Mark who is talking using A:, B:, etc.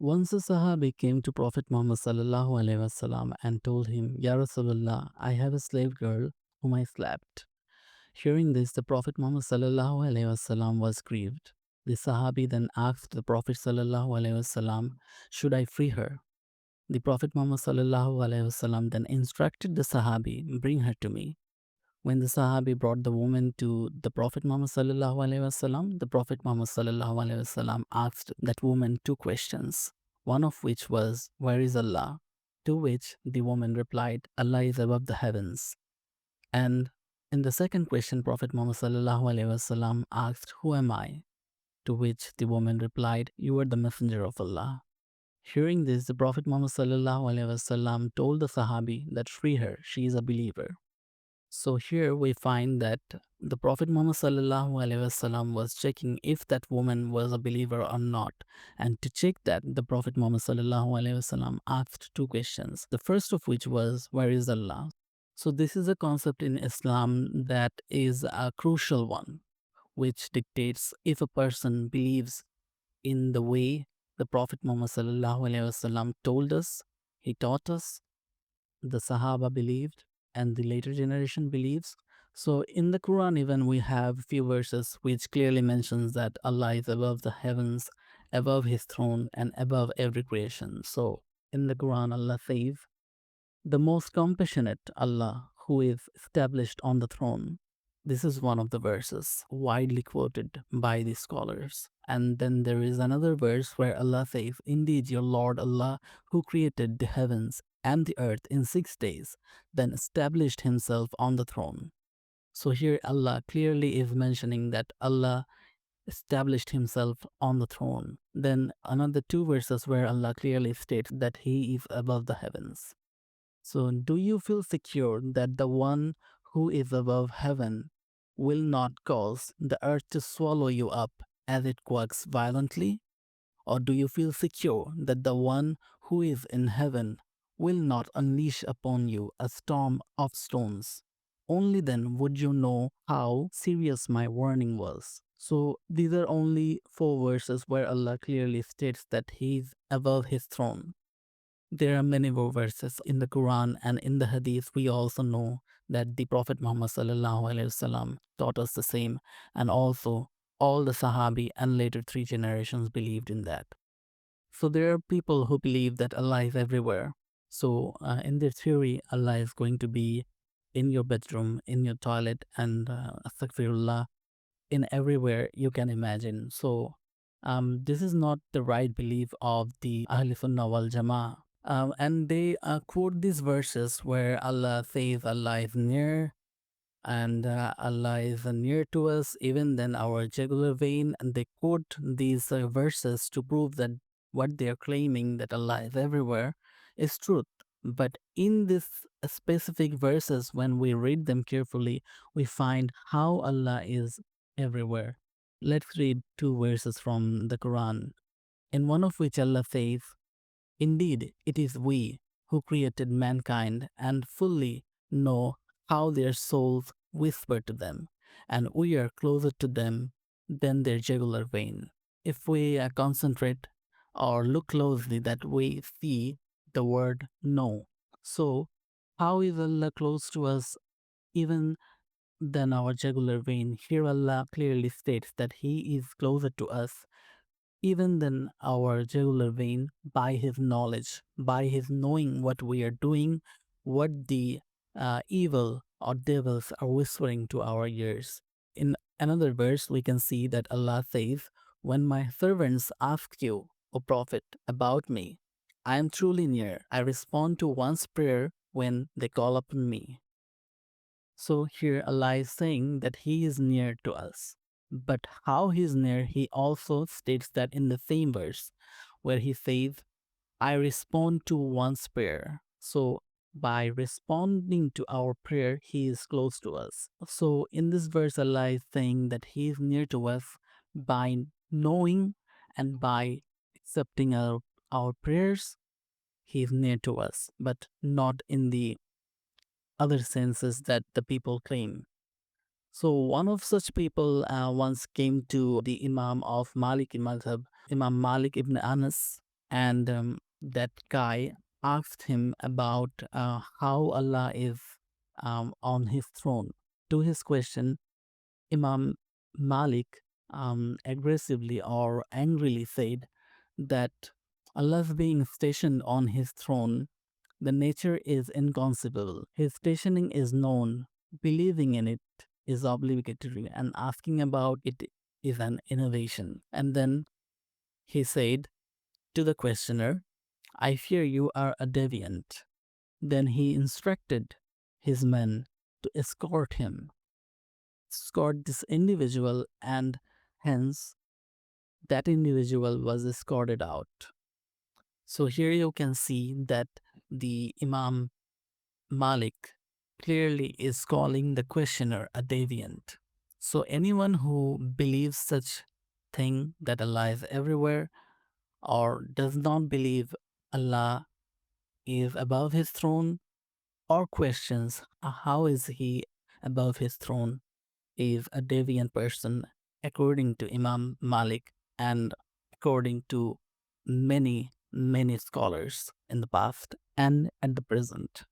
A: Once a Sahabi came to Prophet Muhammad sallallahu alaihi wasallam and told him, Ya Rasulullah, I have a slave girl whom I slapped. Hearing this, the Prophet Muhammad sallallahu alaihi wasallam was grieved. The Sahabi then asked the Prophet sallallahu alaihi wasallam, should I free her? The Prophet Muhammad sallallahu alaihi wasallam then instructed the Sahabi, bring her to me. When the Sahabi brought the woman to the Prophet Muhammad sallallahu alaihi wasallam, the Prophet Muhammad sallallahu alaihi wasallam asked that woman two questions, one of which was, where is Allah? To which the woman replied, Allah is above the heavens. And in the second question, Prophet Muhammad sallallahu alaihi wasallam asked, who am I? To which the woman replied, you are the messenger of Allah. Hearing this, the Prophet Muhammad sallallahu alaihi wasallam told the Sahabi that free her, she is a believer. So here we find that the Prophet Muhammad sallallahu alaihi wasallam was checking if that woman was a believer or not. And to check that, the Prophet Muhammad sallallahu alaihi wasallam asked two questions. The first of which was, where is Allah? So this is a concept in Islam that is a crucial one, which dictates if a person believes in the way the Prophet Muhammad sallallahu alaihi wasallam told us, he taught us, the Sahaba believed, and the later generation believes. So in the Quran even we have few verses which clearly mentions that Allah is above the heavens, above his throne, and above every creation. So in the Quran Allah says, the most compassionate Allah who is established on the throne. This is one of the verses widely quoted by the scholars. And then there is another verse where Allah says, indeed your Lord Allah who created the heavens and the earth in 6 days, then established himself on the throne. So here Allah clearly is mentioning that Allah established himself on the throne. Then another two verses where Allah clearly states that he is above the heavens. So, do you feel secure that the one who is above heaven will not cause the earth to swallow you up as it quakes violently? Or do you feel secure that the one who is in heaven will not unleash upon you a storm of stones? Only then would you know how serious my warning was. So, these are only four verses where Allah clearly states that He is above His throne. There are many more verses in the Quran and in the Hadith. We also know that the Prophet Muhammad sallallahu alaihi wasallam taught us the same, and also all the Sahabi and later three generations believed in that. So there are people who believe that Allah is everywhere. So in their theory, Allah is going to be in your bedroom, in your toilet, and astaghfirullah, in everywhere you can imagine. So this is not the right belief of the Ahl Sunnah wal Jama'ah. And they quote these verses where Allah says Allah is near and Allah is near to us, even than our jugular vein. And they quote these verses to prove that what they are claiming, that Allah is everywhere, is truth. But in these specific verses, when we read them carefully, we find how Allah is everywhere. Let's read two verses from the Quran, in one of which Allah says, indeed, it is we who created mankind and fully know how their souls whisper to them, and we are closer to them than their jugular vein. If we concentrate or look closely, that we see the word know. So, how is Allah close to us even than our jugular vein? Here Allah clearly states that He is closer to us even than our jugular vein by his knowledge, by his knowing what we are doing, what the evil or devils are whispering to our ears. In another verse, we can see that Allah says, when my servants ask you, O Prophet, about me, I am truly near. I respond to one's prayer when they call upon me. So here Allah is saying that He is near to us. But how He is near, He also states that in the same verse where He says, I respond to one's prayer. So by responding to our prayer, He is close to us. So in this verse, Allah is saying that He is near to us by knowing and by accepting our prayers. He is near to us, but not in the other senses that the people claim. So one of such people once came to the Imam of Maliki Madhab, Imam Malik ibn Anas, And that guy asked him about how Allah is on his throne. To his question, Imam Malik aggressively or angrily said that Allah's being stationed on his throne, the nature is inconceivable. His stationing is known, believing in it is obligatory, and asking about it is an innovation. And then he said to the questioner, I fear you are a deviant. Then he instructed his men to escort this individual, and hence that individual was escorted out. So here you can see that the Imam Malik clearly is calling the questioner a deviant. So anyone who believes such thing that Allah is everywhere or does not believe Allah is above his throne or questions how is he above his throne is a deviant person according to Imam Malik and according to many scholars in the past and at the present.